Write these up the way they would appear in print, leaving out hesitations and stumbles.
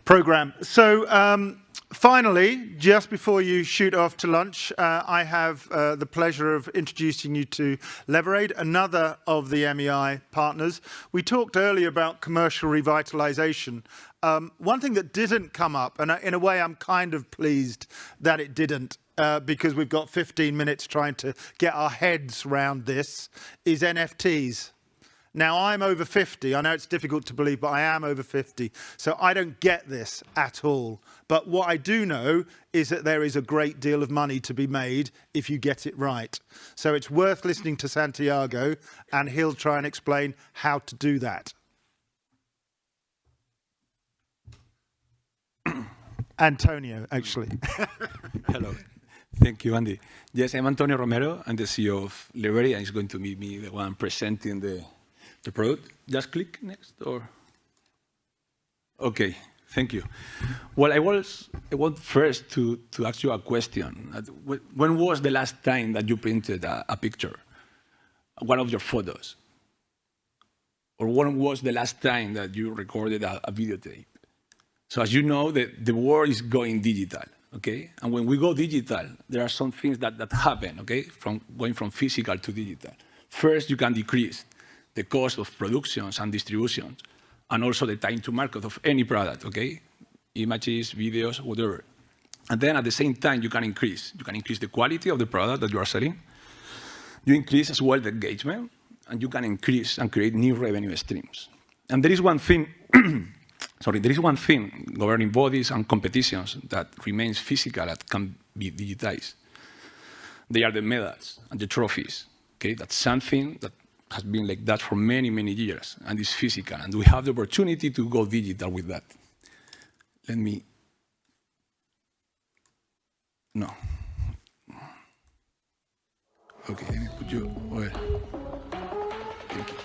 program. So finally, just before you shoot off to lunch, I have the pleasure of introducing you to Leverade, another of the MEI partners. We talked earlier about commercial revitalization. One thing that didn't come up, and in a way I'm kind of pleased that it didn't, because we've got 15 minutes trying to get our heads around this, is NFTs. Now, I'm over 50. I know it's difficult to believe, but I am over 50. So I don't get this at all. But what I do know is that there is a great deal of money to be made if you get it right. So it's worth listening to Santiago, and he'll try and explain how to do that. Antonio, actually. Hello. Thank you, Andy. Yes, I'm Antonio Romero. I'm the CEO of Leverade, and it's going to be me, the one presenting the product. Just click next, or? Okay, thank you. Well, I want first to ask you a question. When was the last time that you printed a picture, one of your photos? Or when was the last time that you recorded a videotape? So as you know, the world is going digital, okay? And when we go digital, there are some things that happen, okay? From going from physical to digital. First, you can decrease the cost of productions and distributions, and also the time to market of any product, okay? Images, videos, whatever. And then at the same time, you can increase the quality of the product that you are selling. You increase as well the engagement, and you can increase and create new revenue streams. And there is one thing, governing bodies and competitions that remains physical, that can be digitized. They are the medals and the trophies, okay? That's something that has been like that for many, many years, and is physical, and we have the opportunity to go digital with that. No. Okay, let me put you, well, thank you.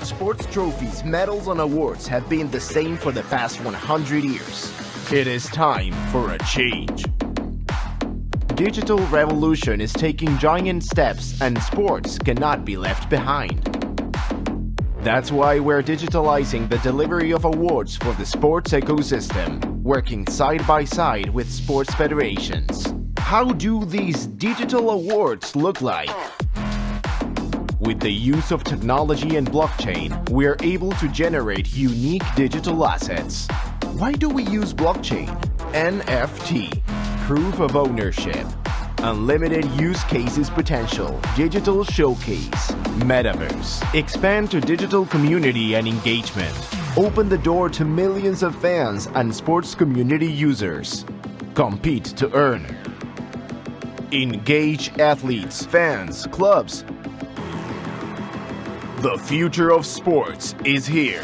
Sports trophies, medals, and awards have been the same for the past 100 years. It is time for a change. Digital revolution is taking giant steps, and sports cannot be left behind. That's why we're digitalizing the delivery of awards for the sports ecosystem, working side by side with sports federations. How do these digital awards look like? With the use of technology and blockchain, we are able to generate unique digital assets. Why do we use blockchain? NFT, proof of ownership, unlimited use cases potential, digital showcase, metaverse, expand to digital community and engagement, open the door to millions of fans and sports community users, compete to earn, engage athletes, fans, clubs. The future of sports is here.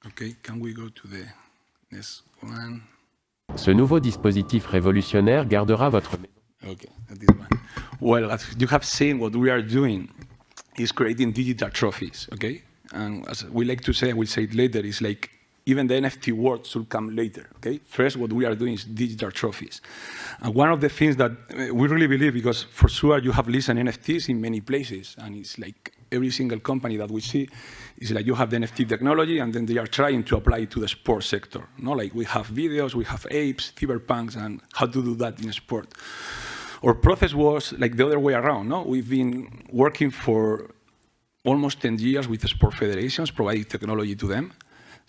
Okay, can we go to the next one? Ce nouveau dispositif révolutionnaire gardera votre maison. Okay, this one. Well, as you have seen, what we are doing is creating digital trophies, okay? And as we like to say, and we'll say it later, is like even the NFT world should come later, okay? First, what we are doing is digital trophies. And one of the things that we really believe, because for sure you have listed NFTs in many places, and it's like every single company that we see is like you have the NFT technology, and then they are trying to apply it to the sports sector. No, like we have videos, we have apes, cyberpunks, and how to do that in sport. Our process was like the other way around. No, we've been working for almost 10 years with the sport federations, providing technology to them.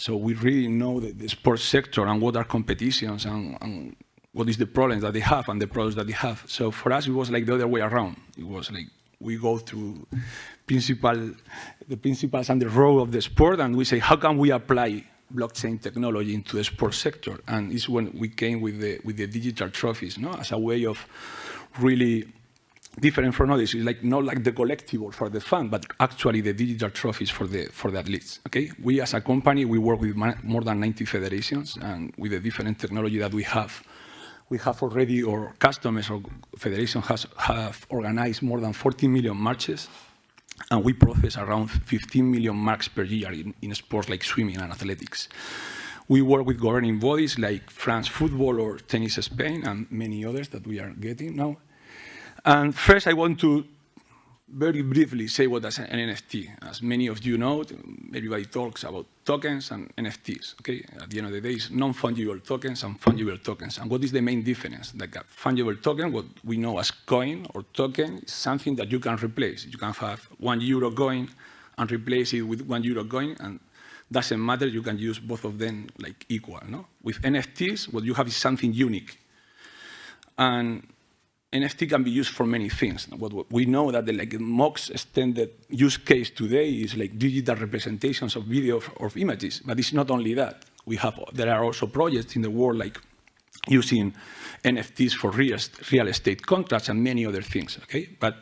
So we really know the sports sector and what are competitions and what is the problems that they have and the products that they have. So for us, it was like the other way around. It was like we go through the principles and the role of the sport, and we say, how can we apply blockchain technology into the sports sector? And it's when we came with the digital trophies, no, as a way of really different from others. It's like not like the collectible for the fan, but actually the digital trophies for the athletes. Okay, we as a company, we work with more than 90 federations, and with the different technology that we have already, our customers or federation have organized more than 40 million matches, and we process around 15 million marks per year in sports like swimming and athletics. We work with governing bodies like France Football or Tennis Spain and many others that we are getting now. And first, I want to very briefly say what is an NFT. As many of you know, everybody talks about tokens and NFTs. Okay, at the end of the day, it's non-fungible tokens and fungible tokens. And what is the main difference? Like a fungible token, what we know as coin or token, is something that you can replace. You can have €1 coin and replace it with €1 coin, and doesn't matter. You can use both of them like equal. No? With NFTs, what you have is something unique. And NFT can be used for many things. What we know that the most extended use case today is like digital representations of video or images, but it's not only that. There are also projects in the world like using NFTs for real estate contracts and many other things. Okay, but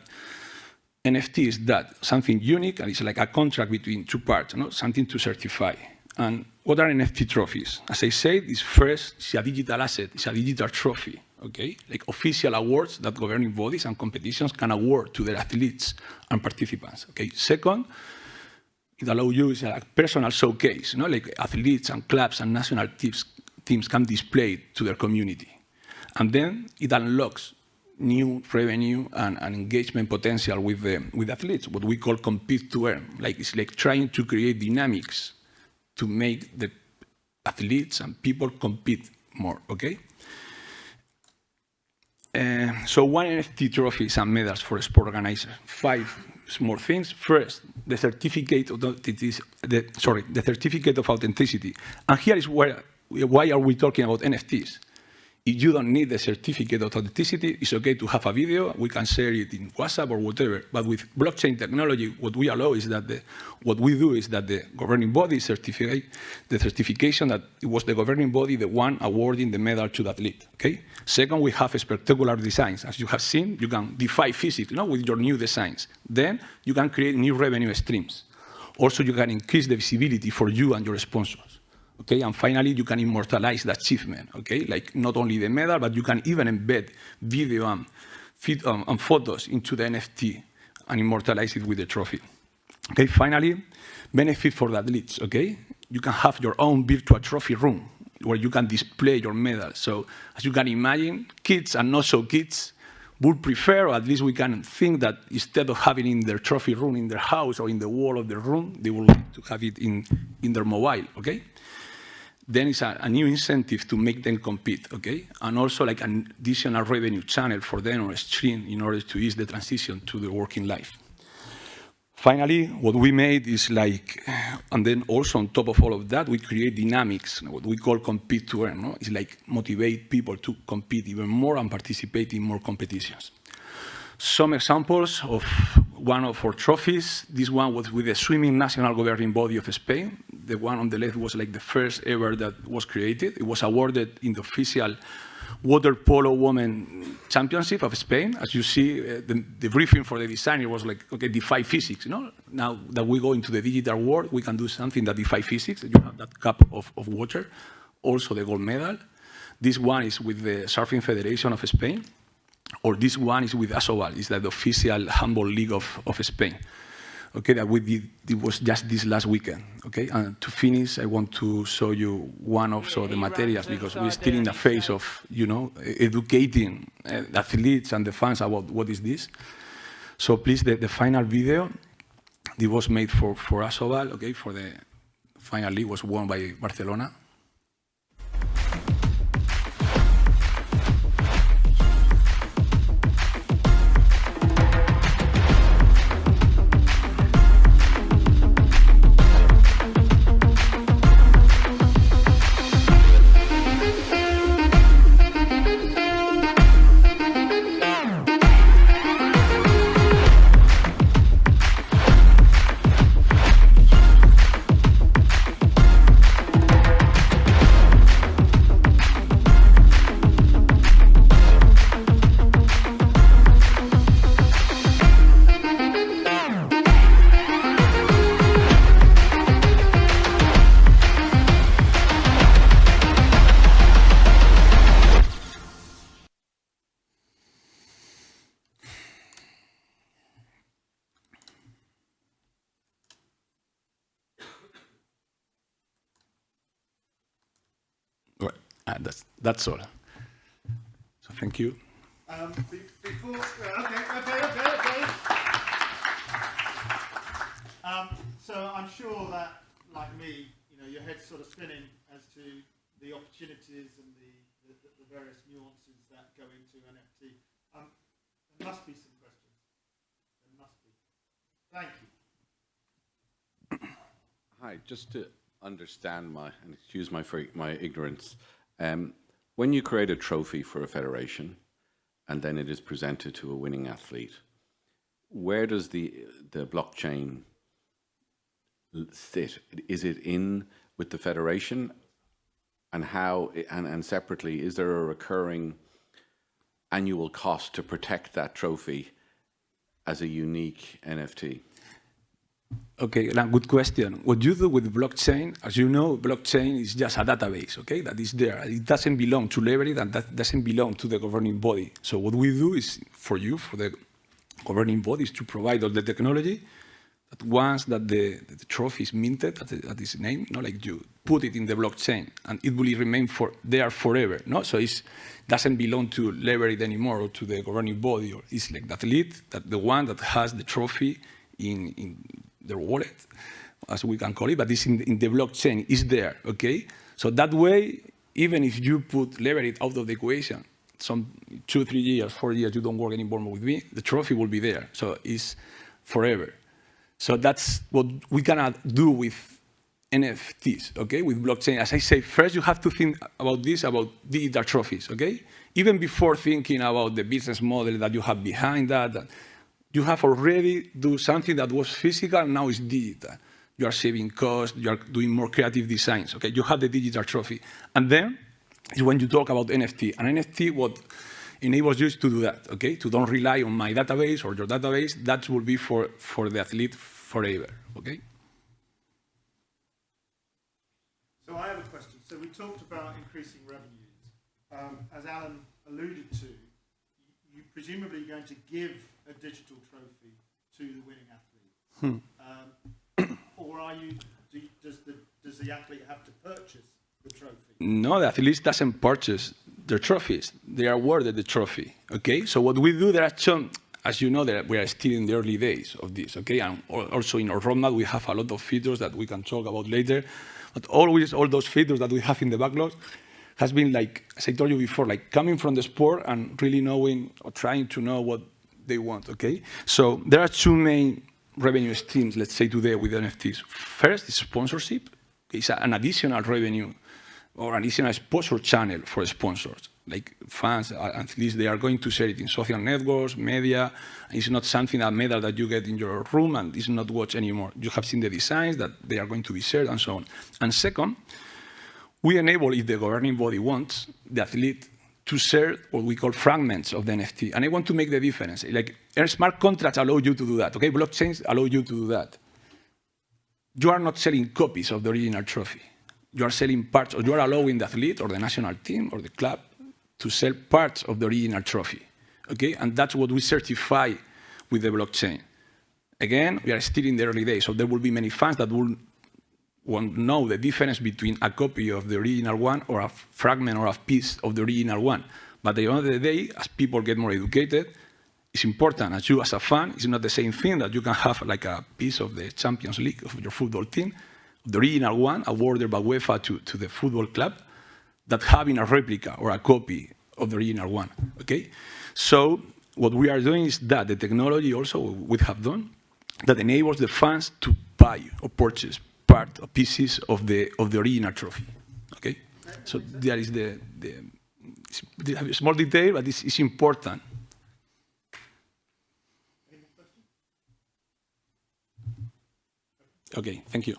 NFT is that something unique, and it's like a contract between two parts, something to certify. And what are NFT trophies? As I said, it's a digital asset, it's a digital trophy. Okay, like official awards that governing bodies and competitions can award to their athletes and participants. Okay, second, it allows you as a personal showcase, like athletes and clubs and national teams can display it to their community. And then it unlocks new revenue and engagement potential with athletes, what we call compete to earn. Like it's like trying to create dynamics to make the athletes and people compete more. Okay. So one NFT trophies and medals for sport organizers. 5 small things. First, the certificate of authenticity. And here is why are we talking about NFTs? If you don't need the certificate of authenticity, it's okay to have a video. We can share it in WhatsApp or whatever. But with blockchain technology, what we allow is that the governing body certificate the certification that it was the governing body, the one awarding the medal to the athlete. Okay. Second, we have spectacular designs. As you have seen, you can defy physics, with your new designs. Then you can create new revenue streams. Also, you can increase the visibility for you and your sponsors. Okay, and finally, you can immortalize the achievement. Okay, like not only the medal, but you can even embed video and photos into the NFT and immortalize it with the trophy. Okay, finally, benefit for the athletes. Okay, you can have your own virtual trophy room where you can display your medal. So, as you can imagine, kids and not so kids would prefer, or at least we can think that instead of having in their trophy room in their house or in the wall of their room, they would like to have it in their mobile. Okay. Then it's a new incentive to make them compete, okay? And also like an additional revenue channel for them or a stream in order to ease the transition to the working life. Finally, what we made is like, and then also on top of all of that, we create dynamics, what we call compete to earn. It's like motivate people to compete even more and participate in more competitions. Some examples of one of our trophies. This one was with the swimming national governing body of Spain. The one on the left was like the first ever that was created. It was awarded in the official water polo women championship of Spain. As you see, the briefing for the designer was like, okay, defy physics. Now that we go into the digital world, we can do something that defy physics. You have that cup of water, also the gold medal. This one is with the Surfing Federation of Spain. Or this one is with Asobal, it's the official handball league of Spain. Okay, that we did, it was just this last weekend. Okay, and to finish, I want to show you one of the materials because we're still in the phase of, educating the athletes and the fans about what is this. So please, the final video, it was made for Asobal. Okay, for the final league was won by Barcelona. That's all. So thank you. Okay. So I'm sure that, like me, your head's sort of spinning as to the opportunities and the various nuances that go into NFT. There must be some questions. There must be. Thank you. Hi, just to understand and excuse my ignorance, when you create a trophy for a federation and then it is presented to a winning athlete, where does the blockchain sit? Is it in with the federation, and how? And separately, is there a recurring annual cost to protect that trophy as a unique NFT? Okay, now good question. What you do with blockchain, as you know, blockchain is just a database, okay, that is there. It doesn't belong to Leverade, and that doesn't belong to the governing body. So what we do is, for the governing bodies, to provide all the technology that once that the trophy is minted at its name, like you put it in the blockchain, and it will remain there forever. So it doesn't belong to Leverade anymore or to the governing body, or it's like the athlete, the one that has the trophy in their wallet, as we can call it, but it's in the blockchain, it's there, okay? So that way, even if you put Leverade out of the equation, some 2, 3 years, 4 years, you don't work anymore with me, the trophy will be there. So it's forever. So that's what we cannot do with NFTs, okay, with blockchain. As I say, first you have to think about digital trophies, okay? Even before thinking about the business model that you have behind that, you have already do something that was physical, now is digital. You are saving costs, you are doing more creative designs, okay? You have the digital trophy. And then is when you talk about NFT. And NFT, what enables you to do that, okay? To don't rely on my database or your database, that will be for the athlete forever, okay? So I have a question. So we talked about increasing revenues. As Alan alluded to, you're presumably going to give a digital trophy to the winning athlete. Or does the athlete have to purchase the trophy? No, the athlete doesn't purchase their trophies. They are awarded the trophy, okay? So what we do, there are some, as you know, we are still in the early days of this, okay? And also in our roadmap, we have a lot of features that we can talk about later. But always, all those features that we have in the backlog has been like, as I told you before, like coming from the sport and really knowing or trying to know what they want, okay? So there are two main revenue streams, let's say today with NFTs. First is sponsorship. It's an additional revenue or an additional exposure channel for sponsors. Like fans, at least they are going to share it in social networks, media. It's not something, a medal that you get in your room and it's not watched anymore. You have seen the designs that they are going to be shared and so on. And second, we enable, if the governing body wants, the athlete to share what we call fragments of the NFT. And I want to make the difference. Like smart contracts allow you to do that, okay? Blockchains allow you to do that. You are not selling copies of the original trophy. You are selling parts, or you are allowing the athlete or the national team or the club to sell parts of the original trophy, okay? And that's what we certify with the blockchain. Again, we are still in the early days, so there will be many fans that won't know the difference between a copy of the original one or a fragment or a piece of the original one. But at the end of the day, as people get more educated, it's important. As you as a fan, it's not the same thing that you can have like a piece of the Champions League of your football team, the original one awarded by UEFA to the football club, that having a replica or a copy of the original one, okay? So what we are doing is that the technology also we have done that enables the fans to buy or purchase part or pieces of the original trophy, okay? So there is the small detail, but it's important. Okay, thank you.